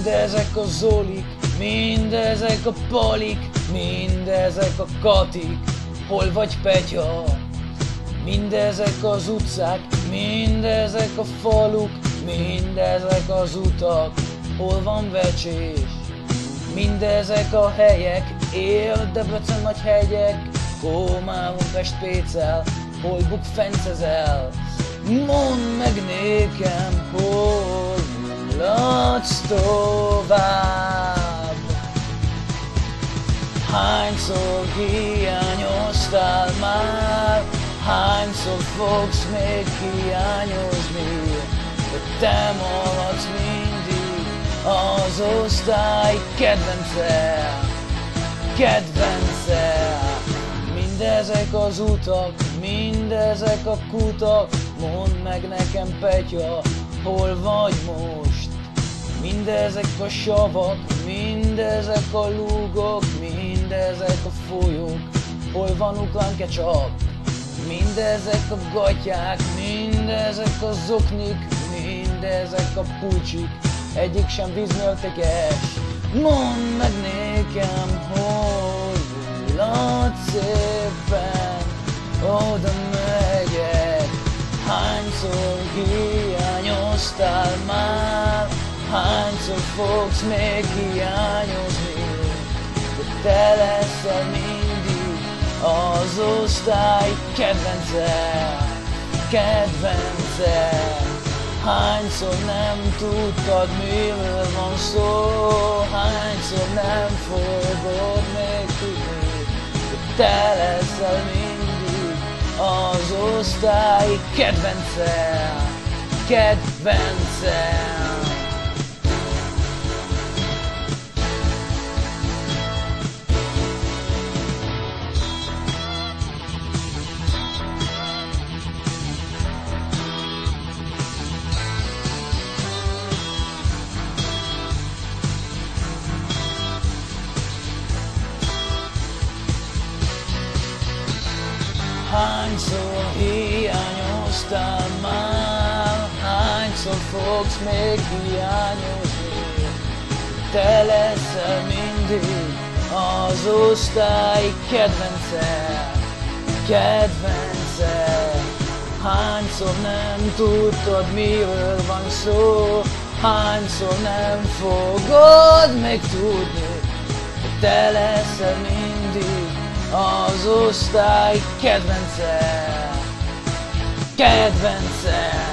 Mindezek a Zolik, mindezek a Palik, mindezek a Katik, hol vagy Petya? Mindezek az utcák, mindezek a faluk, mindezek az utak, hol van Vecsés? Mindezek a helyek, él Debrecen nagy hegyek, Kómában Pest-Pécel, hol buk Fencezel? Mondd meg nékem, hol mulatsz tovább? Hányszor hiányoztál már? Hányszor fogsz még hiányozni? De te maradsz mindig az osztály kedvence, kedvence. Mindezek az utak, mindezek a kutak, mondd meg nekem, Petya, hol vagy most? Mindezek a savak, mindezek a lúgok, mindezek a folyók, hol van Ukrán ketchup? Mindezek a gatyák, mindezek a zoknik, mindezek a pulcsik, egyik sem vízmértékes. Mondd meg nékem, hol mulatsz szépen, oda megyek. Hányszor hiányoztál már? Hányszor fogsz még hiányozni? De te leszel mindig az osztály kedvence, kedvence. Hányszor nem tudtad, miről van szó? Hányszor nem fogod még tudni? De te leszel mindig az osztály kedvence, kedvence. Hányszor hiányoztál már? Hányszor fogsz még hiányozni? Te leszel mindig az osztály kedvence, kedvence. Hányszor nem tudtad, miről van szó? Hányszor nem fogod még tudni? Te leszel mindig az osztály kedvence, kedvence.